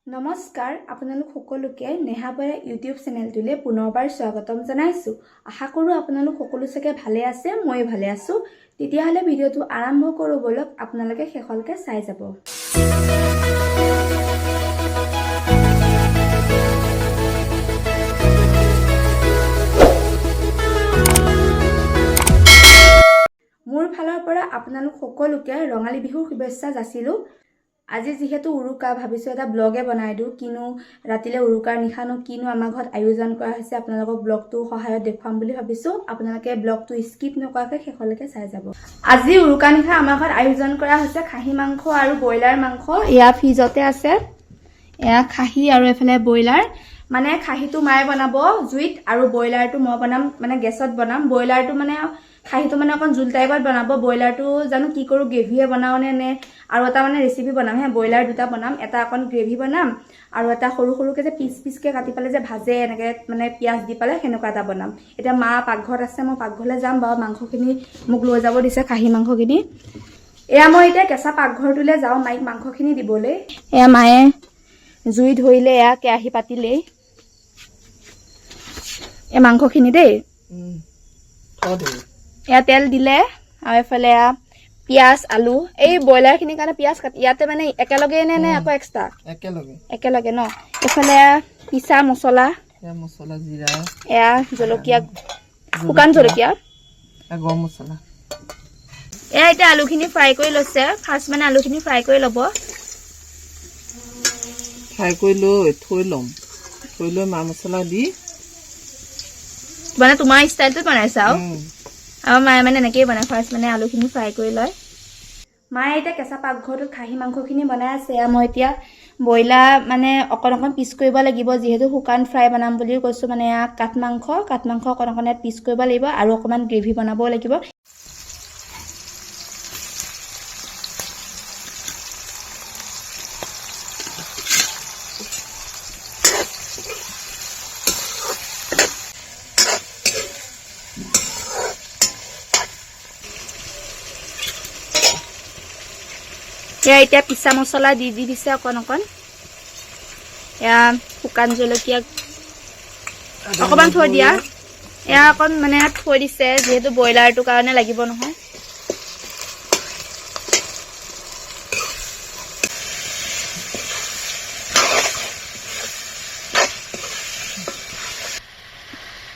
নমস্কাৰ আপোনালোক সকলোকে নেহাবৰা ইউটিউব চেনেলটোলৈ পুনৰবাৰ স্বাগতম জনাইছোঁ। আশা কৰোঁ আপোনালোক সকলো চাগে ভালে আছে, মই ভালে আছোঁ। তেতিয়াহ'লে ভিডিঅ'টো আৰম্ভ কৰোঁ বলক, আপোনালোকে শেষলৈকে চাই যাব। মোৰ ফালৰ পৰা আপোনালোক সকলোকে ৰঙালী বিহুৰ শুভেচ্ছা যাচিলোঁ। আজি যেহেতু উৰুকা ভাবিছোঁ এটা ব্লগে বনাই দিওঁ, কিনো ৰাতিলৈ উৰুকাৰ নিশানো কিনো আমাৰ ঘৰত আয়োজন কৰা হৈছে আপোনালোকক ব্লগটো সহায়ত দেখুৱাম বুলি ভাবিছোঁ। আপোনালোকে ব্লগটো স্কিপ নকৰাকৈ শেষলৈকে চাই যাব। আজি উৰুকা নিশা আমাৰ ঘৰত আয়োজন কৰা হৈছে খাহী মাংস আৰু ব্ৰইলাৰ মাংস। এয়া ফ্ৰিজতে আছে, এয়া খাহী আৰু এফালে ব্ৰইলাৰ। মানে খাহীটো মায়ে বনাব জুইত আৰু ব্ৰইলাৰটো মই বনাম, মানে গেছত বনাম। ব্ৰইলাৰটো মানে খাহীটো মানে অকণ জোল টাইপত বনাব, ব্ৰইলাৰটো জানো কি কৰোঁ, গ্ৰেভিয়ে বনাওঁ নে আৰু এটা মানে ৰেচিপি বনাম হে। ব্ৰইলাৰ দুটা বনাম, এটা অকণ গ্ৰেভি বনাম আৰু এটা সৰু সৰুকৈ যে পিচকৈ কাটি পেলাই যে ভাজে এনেকৈ মানে পিঁয়াজ দি পেলাই সেনেকুৱা এটা বনাম। এতিয়া মা পাকঘৰত আছে, মই পাকঘৰলৈ যাম বাৰু। মাংসখিনি মোক লৈ যাব দিছে, খাহী মাংসখিনি। এয়া মই এতিয়া কেঁচা পাকঘৰটোলৈ যাওঁ মাইক মাংসখিনি দিবলৈ। এয়া মায়ে জুই ধৰিলে, এয়া কেৰাহী পাতিলেই। এয়া মাংসখিনি দেই, এয়া তেল দিলে আৰু এফালে এয়া পিঁয়াজ আলু। এই ব্ৰইলাৰখিনিৰ কাৰণে পিঁয়াজ কাটি ইয়াতে মানে একেলগে নে আকৌ এক্সট্ৰা? একেলগে ন। এইফালে পিছা মছলা, জিৰা, এয়া জলকীয়া, শুকান জলকীয়া, গৰম মছলা। এয়া এতিয়া আলুখিনি ফ্ৰাই কৰি লৈছে। ফাৰ্ষ্ট মানে আলুখিনি ফ্ৰাই কৰি ল'ব। ফ্ৰাই কৰি লৈ থৈ ল'ম, থৈ লৈ মা মছলা দি মানে তোমাৰ ষ্টাইলটোত বনাইছা আৰু আমাৰ মায়ে মানে এনেকেই বনায়। ফাৰ্ষ্ট মানে আলুখিনি ফ্ৰাই কৰি লয়। মায়ে এতিয়া কেঁচা পাকঘৰটোত খাহী মাংসখিনি বনাই আছে। মই এতিয়া ব্ৰইলাৰ মানে অকণ অকণ পিচ কৰিব লাগিব, যিহেতু শুকান ফ্ৰাই বনাম বুলিও কৈছোঁ। মানে এয়া কাঠ মাংস অকণ অকণ ইয়াত পিচ কৰিব লাগিব আৰু অকণমান গ্ৰেভি বনাবও লাগিব। এয়া এতিয়া পিছা মছলা দি দিছে অকণ অকণ। এয়া শুকান জলকীয়া অকণমান থৈ দিয়া, এয়া অকণ মানে থৈ দিছে যিহেতু ব্ৰইলাৰটোৰ কাৰণে লাগিব নহয়।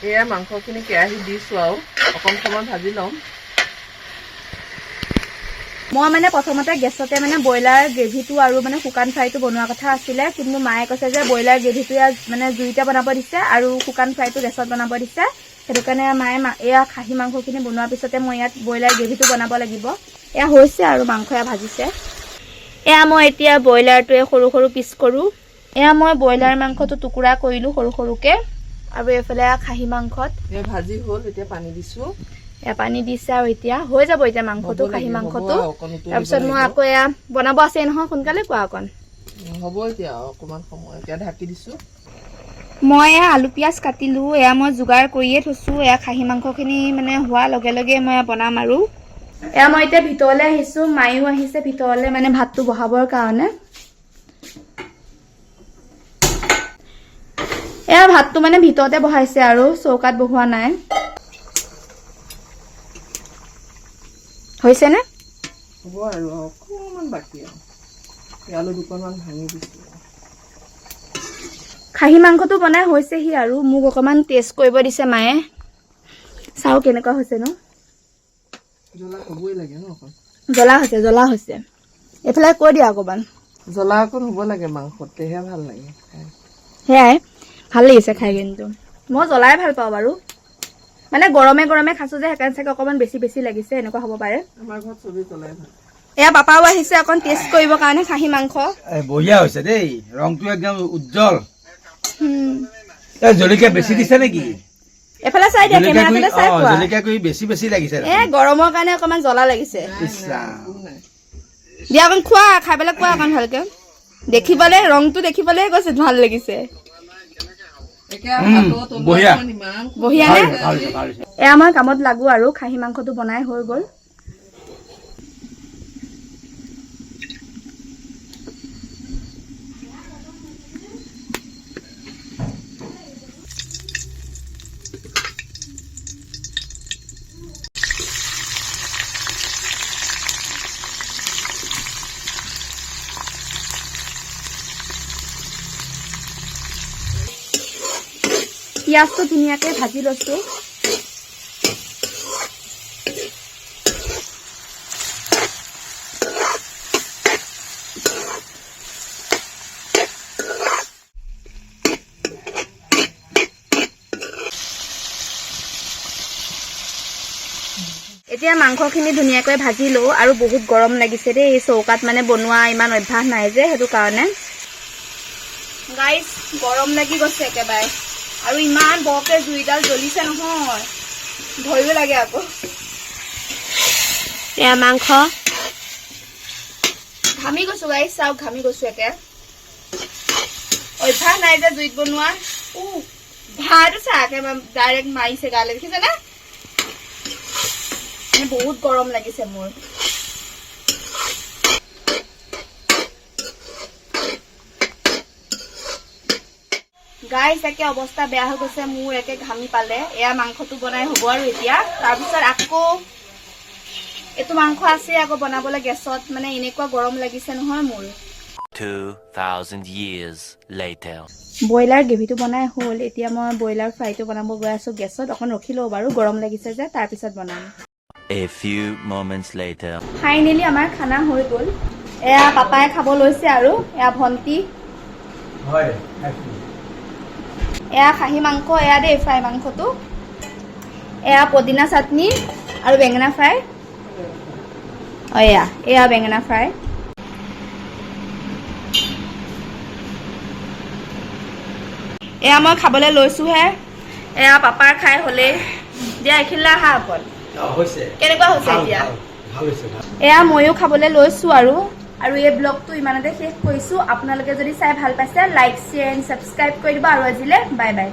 এয়া মাংসখিনি কেৰাহীত দিছোঁ আৰু অকণ সময় ভাজি ল'ম। মই মানে প্ৰথমতে গেছতে মানে ব্ৰইলাৰ গ্ৰেভিটো আৰু মানে শুকান ফ্ৰাইটো বনোৱা কথা আছিলে, কিন্তু মায়ে কৈছে যে ব্ৰইলাৰ গ্ৰেভিটো মানে জুইতে বনাব দিছে আৰু শুকান ফ্ৰাইটো গেছত বনাব দিছে। সেইটো কাৰণে মায়ে এয়া খাহী মাংসখিনি বনোৱাৰ পিছতে মই ইয়াত ব্ৰইলাৰ গ্ৰেভিটো বনাব লাগিব। এয়া হৈছে আৰু মাংস এয়া ভাজিছে। এয়া মই এতিয়া ব্ৰইলাৰটোৱে সৰু সৰু পিচ কৰোঁ। এয়া মই ব্ৰইলাৰ মাংসটো টুকুৰা কৰিলোঁ সৰু সৰুকৈ। আৰু এইফালে খাহী মাংসত এয়া ভাজি হ'ল, এতিয়া পানী দিছোঁ। এয়া পানী দিছে আৰু এতিয়া হৈ যাব এতিয়া মাংসটো, খাহী মাংসটো। তাৰপিছত মই আকৌ এয়া বনাব আছে নহয়, সোনকালে কোৱা অকণ। হ'ব এতিয়া অকণমান সময়, এতিয়া ঢাকি দিছোঁ। মই এয়া আলু পিঁয়াজ কাটিলোঁ, এয়া মই যোগাৰ কৰিয়ে থৈছোঁ। এয়া খাহী মাংসখিনি মানে হোৱাৰ লগে লগে মই বনাম আৰু। এয়া মই এতিয়া ভিতৰলৈ আহিছোঁ, মায়ো আহিছে ভিতৰলৈ মানে ভাতটো বহাবৰ কাৰণে। এয়া ভাতটো মানে ভিতৰতে বহাইছে আৰু চৌকাত বহোৱা নাই। হৈছেনে? হ'ব আৰু অকণমান বাকী আৰু আলু দুকণমান ভাঙি দিছোঁ। খাহী মাংসটো বনাই হৈছেহি আৰু মোক অকণমান টেষ্ট কৰিব দিছে মায়ে। চাওঁ কেনেকুৱা হৈছে ন। জ্বলা হ'বই লাগে ন, অকণ জ্বলা হৈছে। এইফালে কৈ দিয়া অকণমান। জ্বলা অকণ হ'ব লাগে মাংসত, তেহে ভাল লাগে খাই। সেয়াই ভাল লাগিছে খাই, কিন্তু মই জ্বলাই ভাল পাওঁ বাৰু। মানে গৰমে গৰমে খাইছোঁ যে সেইকাৰণে চাগে অকণমান বেছি লাগিছে, এনেকুৱা হ'ব পাৰে। আমাৰ ঘৰত চবেই জ্বলাই ভাল। এয়া পাপাও আহিছে অকণ টেষ্ট কৰিবৰ কাৰণে খাহী মাংস। বঢ়িয়া হৈছে দেই, ৰংটো একদম উজ্জ্বল। জলকীয়া বেছি দিছে নেকি? এফালে চাই দিয়া, কেমেৰাটোতে চাই কোৱা। জলকীয়া কৰি বেছি লাগিছে। গৰমৰ কাৰণে অকণমান জ্বলা লাগিছে। দিয়া অকণ খোৱা, খাই পেলাই কোৱা অকণ ভালকে। দেখিবলৈ ৰংটো দেখিবলৈ কৈছে ভাল লাগিছে। বঢ়িয়া নে? এয়া মই কামত লাগো আৰু খাহী মাংসটো বনাই হৈ গ'ল। পিঁয়াজটো ধুনীয়াকৈ ভাজি লৈছোঁ। এতিয়া মাংসখিনি ধুনীয়াকৈ ভাজিলোঁ আৰু বহুত গৰম লাগিছে দেই, এই চৌকাত মানে বনোৱা ইমান অভ্যাস নাই যে, সেইটো কাৰণে গাইজ গৰম লাগি গৈছে একেবাৰে, আৰু ইমান বৰকে জুইডাল জ্বলিছে নহয়, ভয়ো লাগে আকৌ। এয়া মাংস ঘামি গৈছো গাইজ, চাওক ঘামি গৈছো একে, অভ্যাস নাই যে জুইত বনোৱা। ভাতটো চাকে ডাইৰেক্ট মাৰিছে গালে, দেখিছে নে? বহুত গৰম লাগিছে মোৰ। গাইজ একে অৱস্থা বেয়া হৈ গৈছে মোৰ, একে ঘামি পালে। এয়া মাংসটো বনাই হ'ব আৰু এতিয়া তাৰপিছত আকৌ এইটো মাংস আছে আকৌ বনাবলৈ গেছত, মানে এনেকুৱা গৰম লাগিছে নহয় মোৰ। 2000 years later. ব্ৰইলাৰ গ্ৰেভিটো বনাই হ'ল, এতিয়া মই ব্ৰইলাৰ ফ্ৰাইটো বনাব গৈ আছোঁ গেছত। অকণ ৰখি লওঁ বাৰু, গৰম লাগিছে যে, তাৰপিছত বনাম। A few moments later. Finally আমাৰ খানা হৈ গ'ল। এয়া পাপাই খাব লৈছে আৰু এয়া ভণ্টি, হয় এয়া খাহী মাংস, এয়া দেই ফ্ৰাই মাংসটো, এয়া পদিনা চাটনি আৰু বেঙেনা ফ্ৰাই, এয়া বেঙেনা ফ্ৰাই। এয়া মই খাবলৈ লৈছোঁহে, এয়া পাপাৰ খাই হ'লেই। দিয়া এইখিনিলৈ আহা অকল, হৈছে কেনেকুৱা হৈছে এতিয়া? ভাল হৈছে। এয়া ময়ো খাবলৈ লৈছোঁ আৰু এই ব্লগটো ইমানতে শেষ কৰিছোঁ। আপোনালোকে যদি চাই ভাল পাইছে, লাইক শ্বেয়াৰ এণ্ড ছাবস্ক্ৰাইব কৰি দিব। আৰু আজিলৈ বাই বাই।